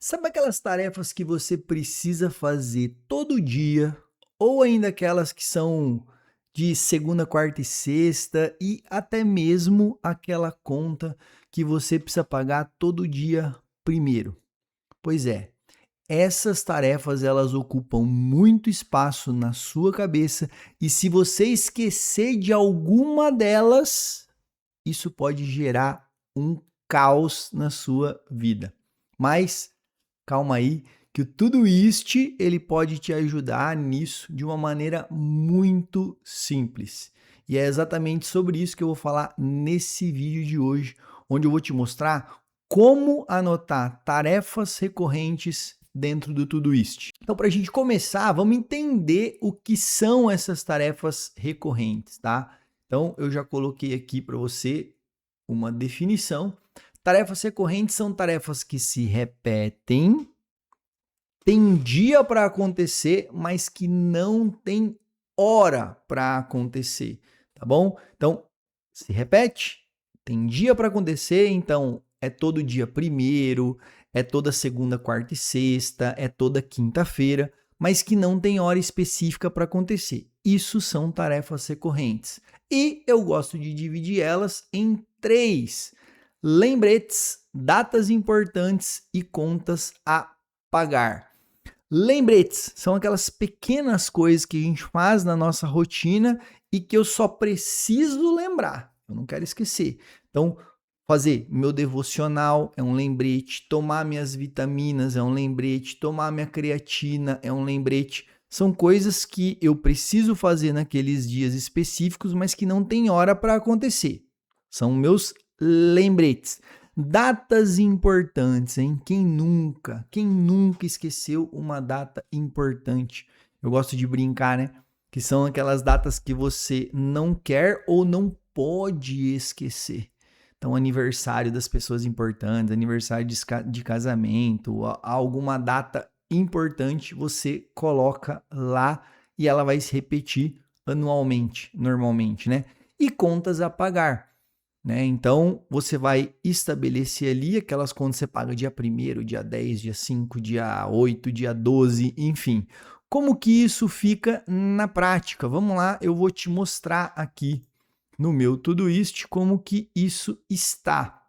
Sabe aquelas tarefas que você precisa fazer todo dia, ou ainda aquelas que são de segunda, quarta e sexta, e até mesmo aquela conta que você precisa pagar todo dia primeiro? Pois é, essas tarefas elas ocupam muito espaço na sua cabeça e se você esquecer de alguma delas, isso pode gerar um caos na sua vida. Mas calma aí, que o Todoist ele pode te ajudar nisso de uma maneira muito simples. E é exatamente sobre isso que eu vou falar nesse vídeo de hoje, onde eu vou te mostrar como anotar tarefas recorrentes dentro do Todoist. Então, para a gente começar, vamos entender o que são essas tarefas recorrentes, tá? Então, eu já coloquei aqui para você uma definição. Tarefas recorrentes são tarefas que se repetem, tem dia para acontecer, mas que não tem hora para acontecer, tá bom? Então, se repete, tem dia para acontecer, então é todo dia primeiro, é toda segunda, quarta e sexta, é toda quinta-feira, mas que não tem hora específica para acontecer. Isso são tarefas recorrentes. E eu gosto de dividir elas em três: lembretes, datas importantes e contas a pagar. Lembretes são aquelas pequenas coisas que a gente faz na nossa rotina e que eu só preciso lembrar. Eu não quero esquecer. Então, fazer meu devocional é um lembrete, tomar minhas vitaminas é um lembrete, tomar minha creatina é um lembrete. São coisas que eu preciso fazer naqueles dias específicos, mas que não tem hora para acontecer. São meus lembretes. Datas importantes, hein? Quem nunca esqueceu uma data importante? Eu gosto de brincar, né? Que são aquelas datas que você não quer ou não pode esquecer. Então, aniversário das pessoas importantes, aniversário de casamento, alguma data importante, você coloca lá e ela vai se repetir anualmente, normalmente, né? E contas a pagar. Né? Então, você vai estabelecer ali aquelas contas que você paga dia 1º, dia 10, dia 5, dia 8, dia 12, enfim. Como que isso fica na prática? Vamos lá, eu vou te mostrar aqui no meu Todoist como que isso está.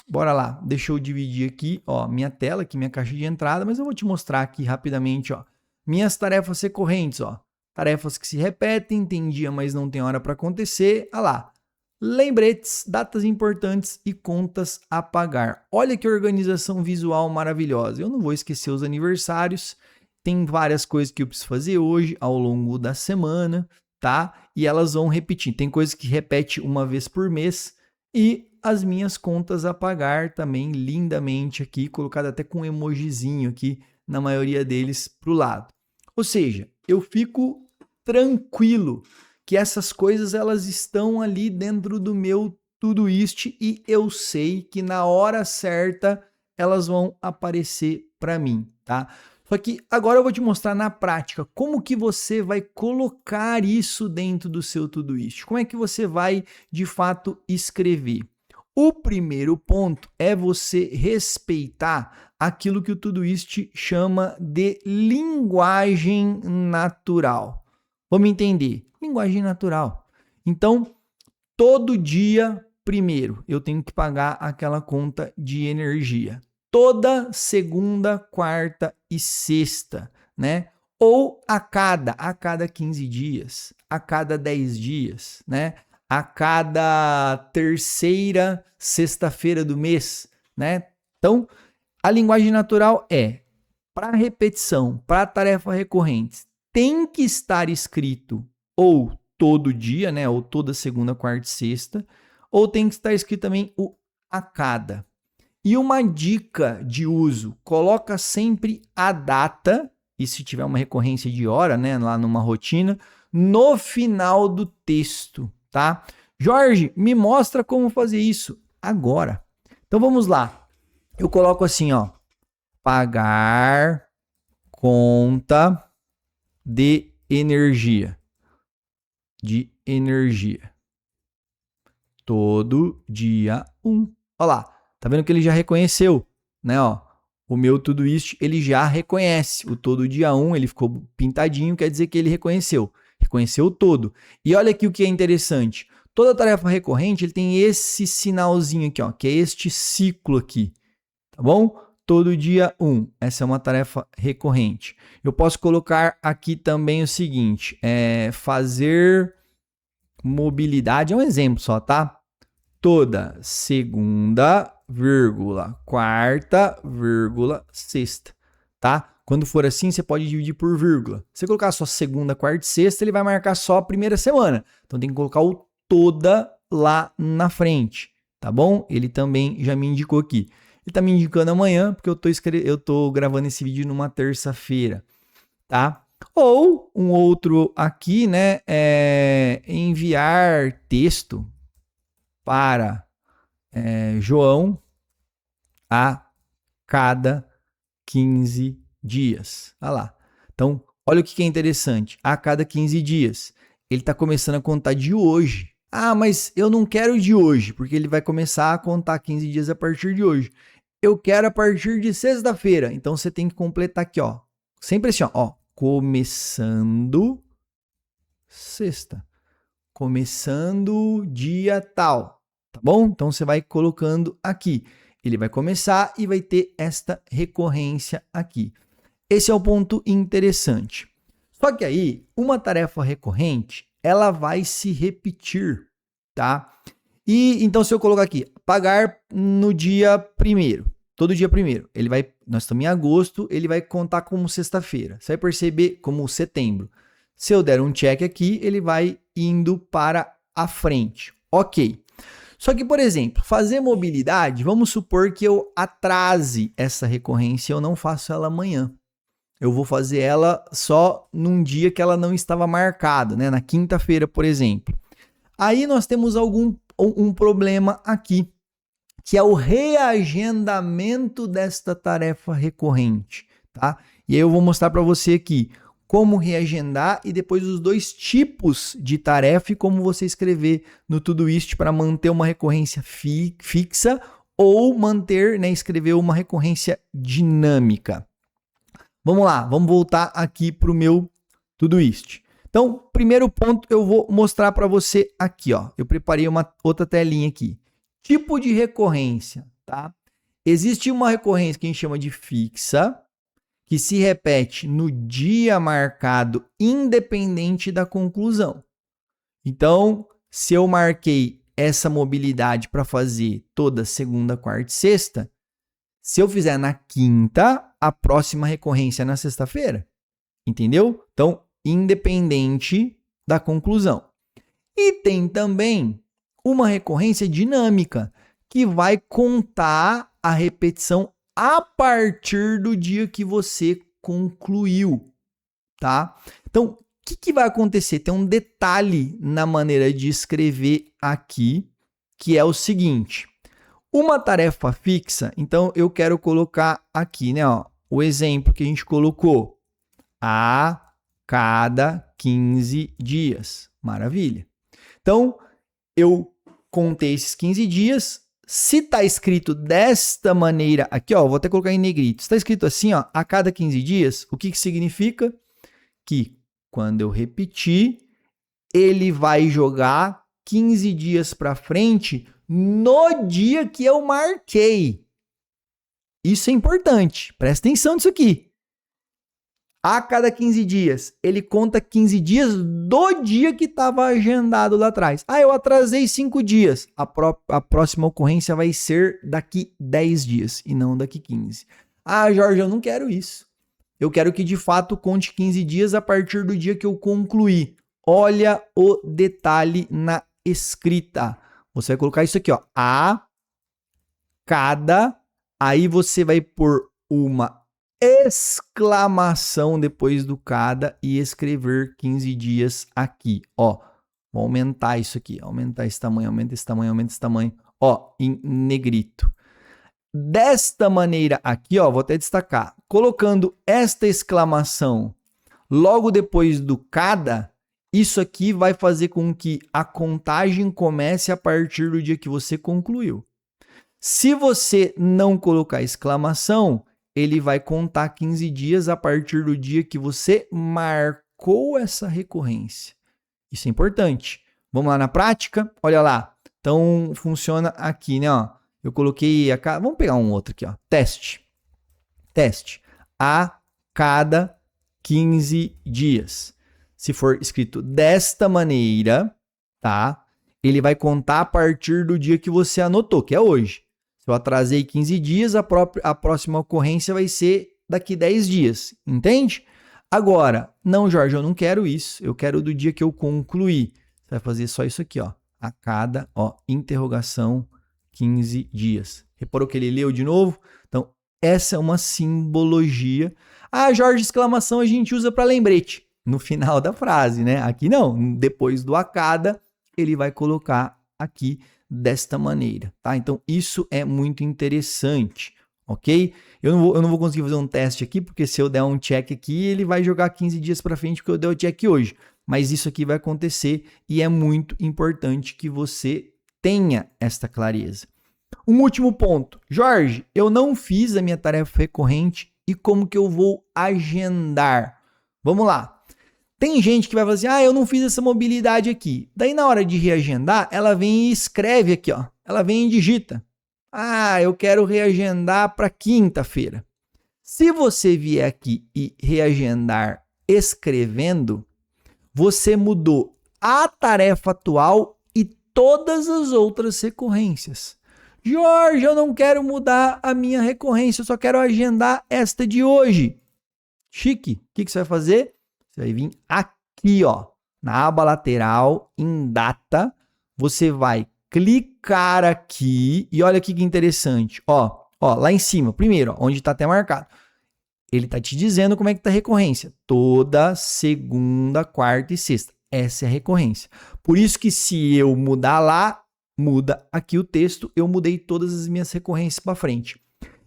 Bora lá, deixa eu dividir aqui, ó, minha tela, aqui minha caixa de entrada, mas eu vou te mostrar aqui rapidamente, ó, minhas tarefas recorrentes, ó, tarefas que se repetem, tem dia, mas não tem hora para acontecer, olha lá, lembretes, datas importantes e contas a pagar. Olha que organização visual maravilhosa. Eu não vou esquecer os aniversários, tem várias coisas que eu preciso fazer hoje ao longo da semana, tá? E elas vão repetir. Tem coisas que repete uma vez por mês e as minhas contas a pagar também lindamente aqui, colocado até com um emojizinho aqui na maioria deles pro lado. Ou seja, eu fico tranquilo que essas coisas elas estão ali dentro do meu Todoist e eu sei que na hora certa elas vão aparecer para mim, tá? Só que agora eu vou te mostrar na prática como que você vai colocar isso dentro do seu Todoist. Como é que você vai, de fato, escrever? O primeiro ponto é você respeitar aquilo que o Todoist chama de linguagem natural. Vamos entender. Linguagem natural. Então, todo dia, primeiro, eu tenho que pagar aquela conta de energia. Toda segunda, quarta e sexta, né? Ou a cada 15 dias, a cada 10 dias, né? A cada terceira sexta-feira do mês, né? Então, a linguagem natural é para repetição, para tarefa recorrente, tem que estar escrito ou todo dia, né? Ou toda segunda, quarta e sexta, ou tem que estar escrito também o a cada. E uma dica de uso, coloca sempre a data, e se tiver uma recorrência de hora, né, lá numa rotina, no final do texto, tá? Jorge, me mostra como fazer isso agora. Então vamos lá. Eu coloco assim, ó, pagar conta de energia. De energia. Todo dia 1. Olha lá, tá vendo que ele já reconheceu, né, ó? o meu Todoist, ele já reconhece. O todo dia 1, ele ficou pintadinho, quer dizer que ele reconheceu. Reconheceu o todo. E olha aqui o que é interessante. Toda tarefa recorrente, ele tem esse sinalzinho aqui, ó, que é este ciclo aqui. Tá bom? Todo dia 1. Essa é uma tarefa recorrente. Eu posso colocar aqui também o seguinte, fazer mobilidade, é um exemplo só, tá? Toda segunda, quarta, sexta, tá? Quando for assim, você pode dividir por vírgula. Se você colocar só segunda, quarta e sexta, ele vai marcar só a primeira semana. Então tem que colocar o toda lá na frente, tá bom? Ele também já me indicou aqui. Ele tá me indicando amanhã, porque eu tô gravando esse vídeo numa terça-feira, tá? Ou um outro aqui, né, enviar texto para João a cada 15 dias. Olha lá. Então, olha o que é interessante. A cada 15 dias. Ele está começando a contar de hoje. Ah, mas eu não quero de hoje, porque ele vai começar a contar 15 dias a partir de hoje. Eu quero a partir de sexta-feira. Então, você tem que completar aqui, ó. Sempre assim, ó. Começando sexta. Começando dia tal. Tá bom? Então, você vai colocando aqui. Ele vai começar e vai ter esta recorrência aqui. Esse é o ponto interessante. Só que aí, uma tarefa recorrente, ela vai se repetir, tá? E então, se eu colocar aqui, pagar no dia 1º, todo dia 1º, nós estamos em agosto, ele vai contar como sexta-feira. Você vai perceber como setembro. Se eu der um check aqui, ele vai indo para a frente. Ok. Só que, por exemplo, fazer mobilidade, vamos supor que eu atrase essa recorrência, eu não faço ela amanhã. Eu vou fazer ela só num dia que ela não estava marcada, né? Na quinta-feira, por exemplo. Aí nós temos um problema aqui, que é o reagendamento desta tarefa recorrente, tá? E aí eu vou mostrar para você aqui como reagendar e depois os dois tipos de tarefa e como você escrever no Todoist para manter uma recorrência fixa ou manter, né, escrever uma recorrência dinâmica. Vamos lá, vamos voltar aqui para o meu Todoist. Então, primeiro ponto eu vou mostrar para você aqui, ó. Eu preparei uma outra telinha aqui. Tipo de recorrência, tá? Existe uma recorrência que a gente chama de fixa, que se repete no dia marcado, independente da conclusão. Então, se eu marquei essa mobilidade para fazer toda segunda, quarta e sexta, se eu fizer na quinta, a próxima recorrência é na sexta-feira. Entendeu? Então, independente da conclusão. E tem também uma recorrência dinâmica, que vai contar a repetição a partir do dia que você concluiu, tá? Então, o que vai acontecer? Tem um detalhe na maneira de escrever aqui, que é o seguinte. Uma tarefa fixa, então eu quero colocar aqui, né, ó, o exemplo que a gente colocou. A cada 15 dias. Maravilha. Então, eu contei esses 15 dias. Se está escrito desta maneira aqui, ó, vou até colocar em negrito. Se está escrito assim, ó, a cada 15 dias, o que significa? Que quando eu repetir, ele vai jogar 15 dias para frente no dia que eu marquei. Isso é importante. Presta atenção nisso aqui. A cada 15 dias, ele conta 15 dias do dia que estava agendado lá atrás. Ah, eu atrasei 5 dias. A próxima ocorrência vai ser daqui 10 dias e não daqui 15. Ah, Jorge, eu não quero isso. Eu quero que de fato conte 15 dias a partir do dia que eu concluí. Olha o detalhe na escrita. Você vai colocar isso aqui, ó. A cada, aí você vai pôr uma exclamação depois do cada e escrever 15 dias aqui, ó. Vou aumentar isso aqui, aumentar esse tamanho, aumenta esse tamanho, aumenta esse tamanho, ó, em negrito. Desta maneira aqui, ó, vou até destacar, colocando esta exclamação logo depois do cada, isso aqui vai fazer com que a contagem comece a partir do dia que você concluiu. Se você não colocar exclamação, ele vai contar 15 dias a partir do dia que você marcou essa recorrência. Isso é importante. Vamos lá na prática? Olha lá. Então, funciona aqui, né? Ó. Eu coloquei vamos pegar um outro aqui, ó. Teste. A cada 15 dias. Se for escrito desta maneira, tá? Ele vai contar a partir do dia que você anotou, que é hoje. Se eu atrasei 15 dias, a próxima ocorrência vai ser daqui 10 dias. Entende? Agora, não, Jorge, eu não quero isso. Eu quero do dia que eu concluí. Você vai fazer só isso aqui, ó. A cada, interrogação, 15 dias. Reparou que ele leu de novo? Então, essa é uma simbologia. Ah, Jorge, exclamação a gente usa para lembrete. No final da frase, né? Aqui não. Depois do a cada, ele vai colocar aqui desta maneira, tá? Então, isso é muito interessante, ok? Eu não vou conseguir fazer um teste aqui, porque se eu der um check aqui, ele vai jogar 15 dias para frente, porque eu dei o check hoje. Mas isso aqui vai acontecer e é muito importante que você tenha esta clareza. Um último ponto. Jorge, eu não fiz a minha tarefa recorrente e como que eu vou agendar? Vamos lá. Tem gente que vai falar assim, eu não fiz essa mobilidade aqui. Daí na hora de reagendar, ela vem e escreve aqui, ó. Ela vem e digita. Eu quero reagendar para quinta-feira. Se você vier aqui e reagendar escrevendo, você mudou a tarefa atual e todas as outras recorrências. Jorge, eu não quero mudar a minha recorrência, eu só quero agendar esta de hoje. Chique. O que você vai fazer? Você vai vir aqui, ó, na aba lateral, em data, você vai clicar aqui e olha aqui que interessante, ó, lá em cima, primeiro, ó, onde está até marcado. Ele está te dizendo como é que está a recorrência. Toda segunda, quarta e sexta. Essa é a recorrência. Por isso que se eu mudar lá, muda aqui o texto, eu mudei todas as minhas recorrências para frente.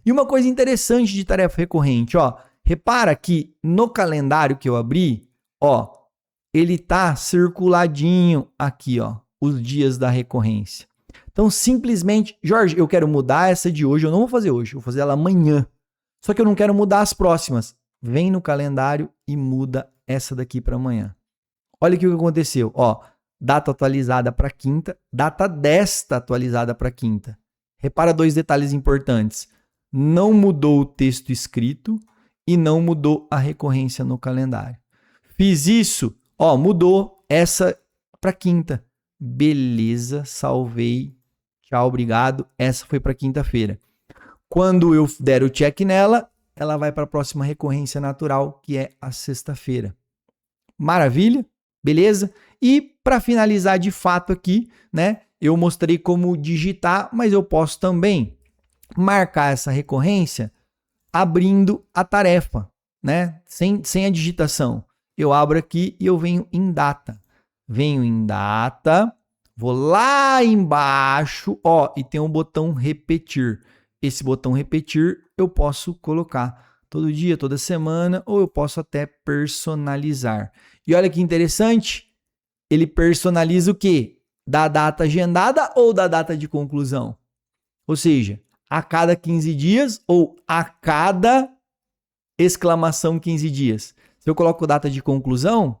E uma coisa interessante de tarefa recorrente, ó, repara que no calendário que eu abri, ó, ele tá circuladinho aqui, ó, os dias da recorrência. Então, simplesmente, Jorge, eu quero mudar essa de hoje, eu não vou fazer hoje, eu vou fazer ela amanhã. Só que eu não quero mudar as próximas. Vem no calendário e muda essa daqui para amanhã. Olha aqui o que aconteceu, ó, data atualizada para quinta, data desta atualizada para quinta. Repara dois detalhes importantes. Não mudou o texto escrito e não mudou a recorrência no calendário. Fiz isso, ó, mudou essa para quinta. Beleza, salvei. Tchau, obrigado. Essa foi para quinta-feira. Quando eu der o check nela, ela vai para a próxima recorrência natural, que é a sexta-feira. Maravilha? Beleza? E para finalizar de fato aqui, né, eu mostrei como digitar, mas eu posso também marcar essa recorrência abrindo a tarefa, né, sem a digitação. Eu abro aqui e eu venho em data. Venho em data, vou lá embaixo, ó, e tem um botão repetir. Esse botão repetir eu posso colocar todo dia, toda semana, ou eu posso até personalizar. E olha que interessante, ele personaliza o quê? Da data agendada ou da data de conclusão? Ou seja, a cada 15 dias ou a cada exclamação 15 dias. Se eu coloco data de conclusão,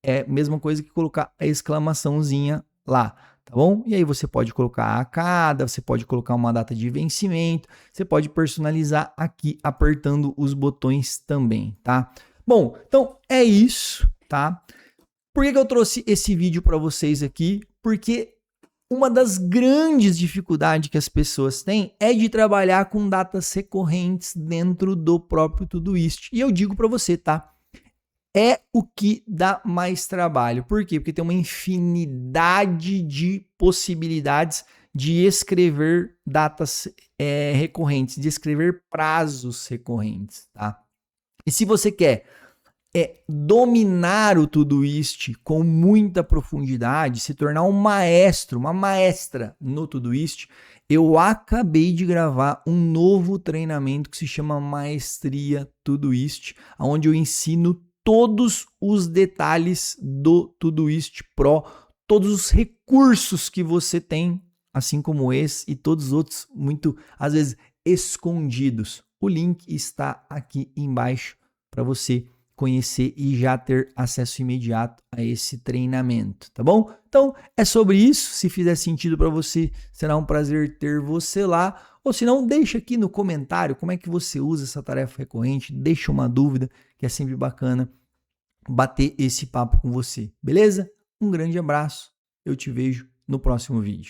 é a mesma coisa que colocar a exclamaçãozinha lá, tá bom? E aí você pode colocar a cada, você pode colocar uma data de vencimento, você pode personalizar aqui apertando os botões também, tá? Bom, então é isso, tá? Por que eu trouxe esse vídeo para vocês aqui? Porque uma das grandes dificuldades que as pessoas têm é de trabalhar com datas recorrentes dentro do próprio Todoist. E eu digo para você, tá? É o que dá mais trabalho. Por quê? Porque tem uma infinidade de possibilidades de escrever datas recorrentes, de escrever prazos recorrentes, tá? E se você quer dominar o Todoist com muita profundidade, se tornar um maestro, uma maestra no Todoist, eu acabei de gravar um novo treinamento que se chama Maestria Todoist, onde eu ensino todos os detalhes do Todoist Pro, todos os recursos que você tem, assim como esse e todos os outros muito, às vezes, escondidos. o link está aqui embaixo para você conhecer e já ter acesso imediato a esse treinamento, tá bom? Então, é sobre isso. Se fizer sentido para você, será um prazer ter você lá. Ou se não, deixa aqui no comentário como é que você usa essa tarefa recorrente, deixa uma dúvida, que é sempre bacana bater esse papo com você, beleza? Um grande abraço, eu te vejo no próximo vídeo.